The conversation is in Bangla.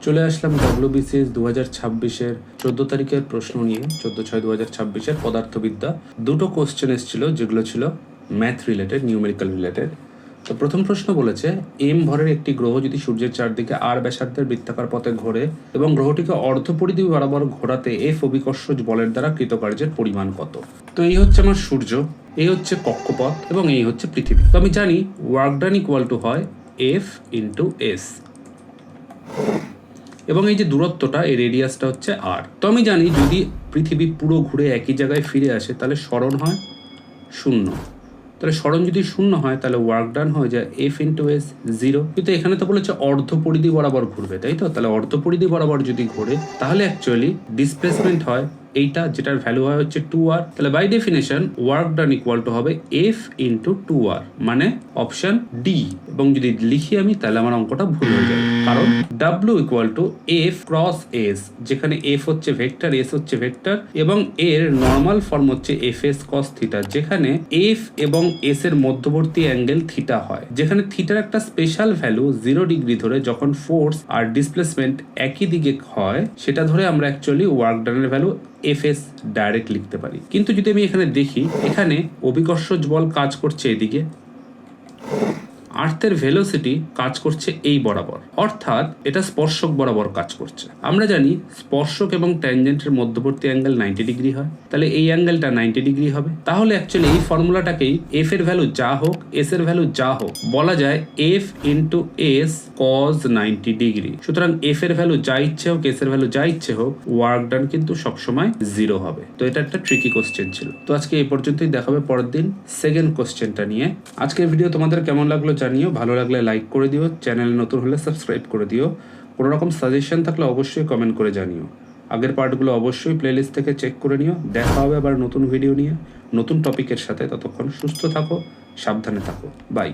চলে আসলাম WBCS 2026-এর 14 তারিখের প্রশ্ন নিয়ে। 14/6/2026-এর পদার্থবিদ্যা। দুটো কোশ্চেন এসেছিল, যেগুলো ছিল ম্যাথ রিলেটেড, নিউমেরিক্যাল রিলেটেড। তো প্রথম প্রশ্ন বলেছে, এম ভরের একটি গ্রহ যদি সূর্যের চারদিকে আর ব্যাসার্ধের বৃত্তাকার পথে ঘোরে এবং গ্রহটিকে অর্ধপরিধি বরাবর ঘোরাতে এফ অভিকর্ষজ বলের দ্বারা কৃতকার্যের পরিমাণ কত? তো এই হচ্ছে আমার সূর্য, এই হচ্ছে কক্ষপথ এবং এই হচ্ছে পৃথিবী। তো আমি জানি ওয়ার্ক ডান ইকুয়াল টু হয় এফ ইন্টু এস, এবং এই যে দূরত্বটা, এই রেডিয়াসটা হচ্ছে আর। তো আমি জানি যদি পৃথিবী পুরো ঘুরে একই জায়গায় ফিরে আসে তাহলে সরণ হয় 0। তাহলে সরণ যদি 0 হয় তাহলে ওয়ার্ক ডান হয়ে যায় এফ ইন্টু এস 0। কিন্তু এখানে তো বলেছে অর্ধ পরিধি বরাবর ঘুরবে, তাই তো? তাহলে অর্ধ পরিধি বরাবর যদি ঘোরে তাহলে অ্যাকচুয়ালি ডিসপ্লেসমেন্ট হয় এইটা, যেটার ভ্যালু হয় হচ্ছে 2r। তাহলে by definition work done equal to হবে এফ ইন্টু 2r, মানে অপশন ডি। এবং যদি লিখি আমি তাহলে আমার অঙ্কটা ভুল হয়ে যাবে, কারণ W equal to F cross S, যেখানে এফ হচ্ছে ভেক্টর, এস হচ্ছে ভেক্টর, এবং এর নর্মাল ফর্ম হচ্ছে এফ এস কস থিটা, যেখানে এফ এবং এস এর মধ্যবর্তী অ্যাঙ্গেল থিটা হয়, যেখানে থিটার একটা স্পেশাল ভ্যালু 0 ডিগ্রি ধরে যখন ফোর্স আর ডিসপ্লেসমেন্ট একই দিকে হয়, সেটা ধরে আমরা অ্যাকচুয়ালি ওয়ার্ক ডানের ভ্যালু এফ এস ডাইরেক্ট লিখতে পারি। কিন্তু যদি আমি এখানে দেখি, এখানে অভিকর্ষজ বল কাজ করছে এদিকে, আর্থের ভেলোসিটি কাজ করছে এই বরাবর, অর্থাৎ এটা স্পর্শক বরাবর কাজ করছে। আমরা জানি স্পর্শক এবং ট্যানজেন্টের মধ্যবর্তী অ্যাঙ্গেল 90 ডিগ্রি হয়, তাহলে এই অ্যাঙ্গেলটা 90 ডিগ্রি হবে। তাহলে অ্যাকচুয়ালি এই ফর্মুলাটাকেই এফ এর ভ্যালু যা হোক, এস এর ভ্যালু যা হোক, বলা যায় F into S cos 90 degree. সুতরাং এফ এর ভ্যালু যা ইচ্ছে হোক, এস এর ভ্যালু যা ইচ্ছে হোক, ওয়ার্ক ডান কিন্তু সবসময় 0 হবে। তো এটা একটা ট্রিকি কোশ্চেন ছিল। তো আজকে এই পর্যন্তই, দেখাবে পরের দিন সেকেন্ড কোশ্চেনটা নিয়ে। আজকের ভিডিও তোমাদের কেমন লাগলো জানিও, ভালো লাগলে লাইক করে দিও, চ্যানেলে নতুন হলে সাবস্ক্রাইব করে দিও। কোনো রকম সাজেশন থাকলে অবশ্যই কমেন্ট করে জানিও। আগের পার্টগুলো অবশ্যই প্লেলিস্ট থেকে চেক করে নিও। দেখা হবে আবার নতুন ভিডিও নিয়ে, নতুন টপিকের সাথে। ততক্ষণ সুস্থ থাকো, সাবধানে থাকো, বাই।